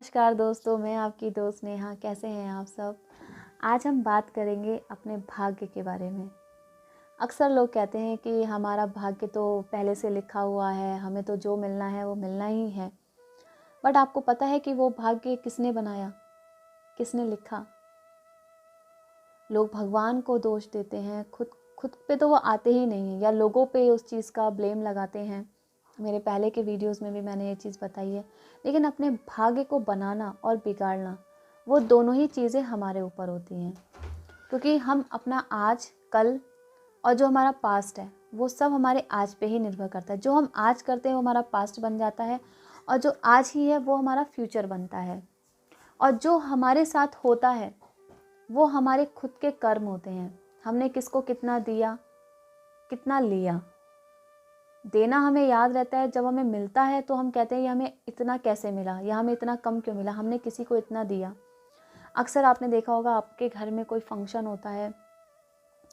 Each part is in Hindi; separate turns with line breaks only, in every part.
नमस्कार दोस्तों, मैं आपकी दोस्त नेहा। कैसे हैं आप सब। आज हम बात करेंगे अपने भाग्य के बारे में। अक्सर लोग कहते हैं कि हमारा भाग्य तो पहले से लिखा हुआ है, हमें तो जो मिलना है वो मिलना ही है। बट आपको पता है कि वो भाग्य किसने बनाया, किसने लिखा। लोग भगवान को दोष देते हैं, खुद खुद पे तो वो आते ही नहीं हैं, या लोगों पे उस चीज़ का ब्लेम लगाते हैं। मेरे पहले के वीडियोस में भी मैंने ये चीज़ बताई है। लेकिन अपने भाग्य को बनाना और बिगाड़ना, वो दोनों ही चीज़ें हमारे ऊपर होती हैं। क्योंकि हम अपना आज, कल और जो हमारा पास्ट है, वो सब हमारे आज पे ही निर्भर करता है। जो हम आज करते हैं वो हमारा पास्ट बन जाता है, और जो आज ही है वो हमारा फ्यूचर बनता है। और जो हमारे साथ होता है वो हमारे खुद के कर्म होते हैं। हमने किसको कितना दिया, कितना लिया। देना हमें याद रहता है, जब हमें मिलता है तो हम कहते हैं ये हमें इतना कैसे मिला, या हमें इतना कम क्यों मिला, हमने किसी को इतना दिया। अक्सर आपने देखा होगा, आपके घर में कोई फंक्शन होता है,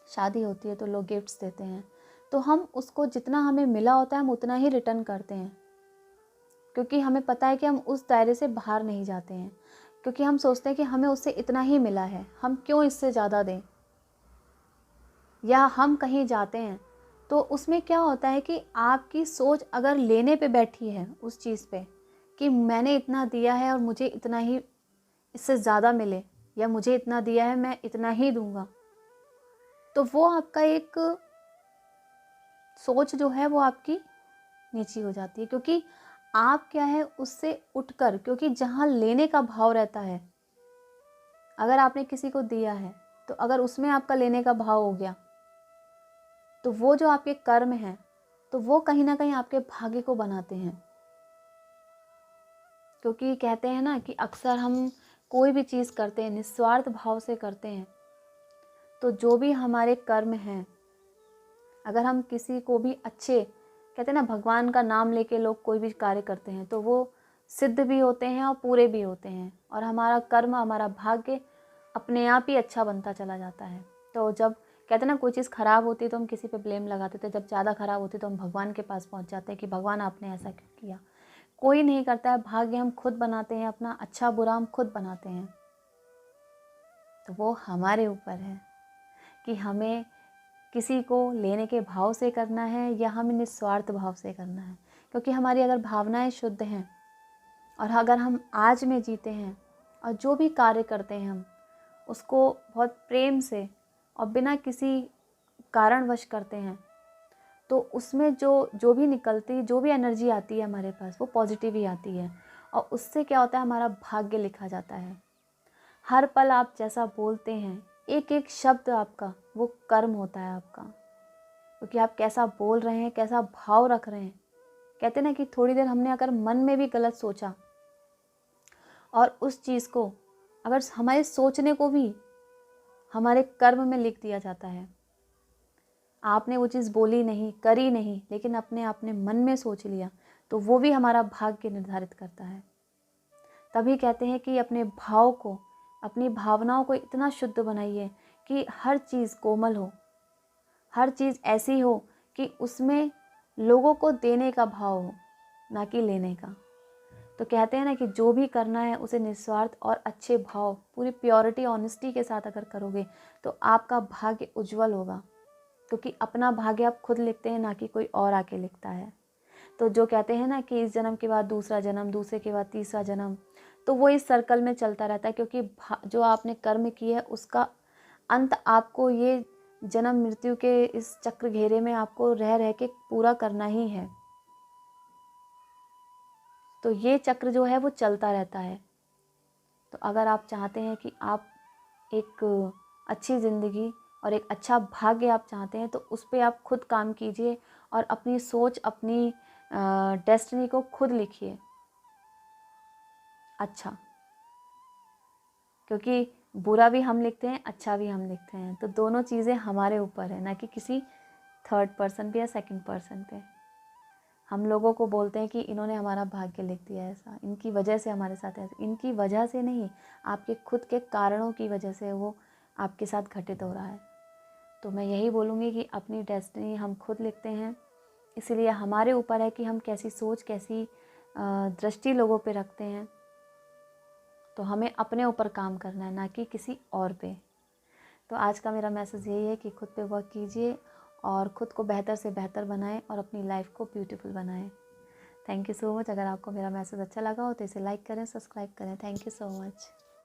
शादी होती है, तो लोग गिफ्ट्स देते हैं। तो हम उसको जितना हमें मिला होता है हम उतना ही रिटर्न करते हैं, क्योंकि हमें पता है कि हम उस दायरे से बाहर नहीं जाते हैं। क्योंकि हम सोचते हैं कि हमें उससे इतना ही मिला है, हम क्यों इससे ज़्यादा दें। या हम कहीं जाते हैं तो उसमें क्या होता है कि आपकी सोच अगर लेने पे बैठी है उस चीज़ पे, कि मैंने इतना दिया है और मुझे इतना ही इससे ज़्यादा मिले, या मुझे इतना दिया है मैं इतना ही दूंगा, तो वो आपका एक सोच जो है वो आपकी नीची हो जाती है। क्योंकि आप क्या है उससे उठकर, क्योंकि जहाँ लेने का भाव रहता है, अगर आपने किसी को दिया है तो अगर उसमें आपका लेने का भाव हो गया, तो वो जो आपके कर्म हैं तो वो कहीं ना कहीं आपके भाग्य को बनाते हैं। क्योंकि कहते हैं ना कि अक्सर हम कोई भी चीज़ करते हैं निस्वार्थ भाव से करते हैं, तो जो भी हमारे कर्म हैं, अगर हम किसी को भी अच्छे, कहते हैं ना भगवान का नाम लेके लोग कोई भी कार्य करते हैं तो वो सिद्ध भी होते हैं और पूरे भी होते हैं, और हमारा कर्म, हमारा भाग्य अपने आप ही अच्छा बनता चला जाता है। तो जब कहते हैं ना कोई चीज़ ख़राब होती है तो हम किसी पे ब्लेम लगाते थे, जब ज़्यादा ख़राब होती है तो हम भगवान के पास पहुंच जाते हैं कि भगवान आपने ऐसा क्यों किया। कोई नहीं करता है, भाग्य हम खुद बनाते हैं, अपना अच्छा बुरा हम खुद बनाते हैं। तो वो हमारे ऊपर है कि हमें किसी को लेने के भाव से करना है या हमें निस्वार्थ भाव से करना है। क्योंकि हमारी अगर भावनाएं शुद्ध हैं और अगर हम आज में जीते हैं और जो भी कार्य करते हैं हम उसको बहुत प्रेम से और बिना किसी कारणवश करते हैं, तो उसमें जो जो भी निकलती, जो भी एनर्जी आती है हमारे पास, वो पॉजिटिव ही आती है। और उससे क्या होता है, हमारा भाग्य लिखा जाता है। हर पल आप जैसा बोलते हैं, एक एक शब्द आपका वो कर्म होता है आपका। क्योंकि आप कैसा बोल रहे हैं, कैसा भाव रख रहे हैं। कहते हैं ना कि थोड़ी देर हमने अगर मन में भी गलत सोचा और उस चीज़ को अगर हमारे सोचने को भी हमारे कर्म में लिख दिया जाता है। आपने वो चीज़ बोली नहीं, करी नहीं, लेकिन अपने मन में सोच लिया, तो वो भी हमारा भाग्य निर्धारित करता है। तभी कहते हैं कि अपने भाव को, अपनी भावनाओं को इतना शुद्ध बनाइए कि हर चीज़ कोमल हो, हर चीज़ ऐसी हो कि उसमें लोगों को देने का भाव हो, ना कि लेने का। तो कहते हैं ना कि जो भी करना है उसे निस्वार्थ और अच्छे भाव, पूरी प्योरिटी, ऑनेस्टी के साथ अगर करोगे तो आपका भाग्य उज्जवल होगा। क्योंकि अपना भाग्य आप खुद लिखते हैं, ना कि कोई और आके लिखता है। तो जो कहते हैं ना कि इस जन्म के बाद दूसरा जन्म, दूसरे के बाद तीसरा जन्म, तो वो इस सर्कल में चलता रहता है। क्योंकि जो आपने कर्म किया है उसका अंत आपको ये जन्म मृत्यु के इस चक्र घेरे में आपको रह रह के पूरा करना ही है। तो ये चक्र जो है वो चलता रहता है। तो अगर आप चाहते हैं कि आप एक अच्छी ज़िंदगी और एक अच्छा भाग्य आप चाहते हैं, तो उस पर आप खुद काम कीजिए और अपनी सोच, अपनी डेस्टिनी को खुद लिखिए अच्छा। क्योंकि बुरा भी हम लिखते हैं, अच्छा भी हम लिखते हैं, तो दोनों चीज़ें हमारे ऊपर है, ना कि किसी थर्ड पर्सन पे या सेकंड पर्सन पे। हम लोगों को बोलते हैं कि इन्होंने हमारा भाग्य लिख दिया ऐसा, इनकी वजह से हमारे साथ ऐसा। इनकी वजह से नहीं, आपके खुद के कारणों की वजह से वो आपके साथ घटित हो रहा है। तो मैं यही बोलूँगी कि अपनी डेस्टिनी हम खुद लिखते हैं, इसीलिए हमारे ऊपर है कि हम कैसी सोच, कैसी दृष्टि लोगों पे रखते हैं। तो हमें अपने ऊपर काम करना है, ना कि किसी और पे। तो आज का मेरा मैसेज यही है कि खुद पे वर्क कीजिए और ख़ुद को बेहतर से बेहतर बनाएं और अपनी लाइफ को ब्यूटीफुल बनाएं। Thank you so much. अगर आपको मेरा मैसेज अच्छा लगा हो तो इसे लाइक करें, सब्सक्राइब करें। Thank you so much.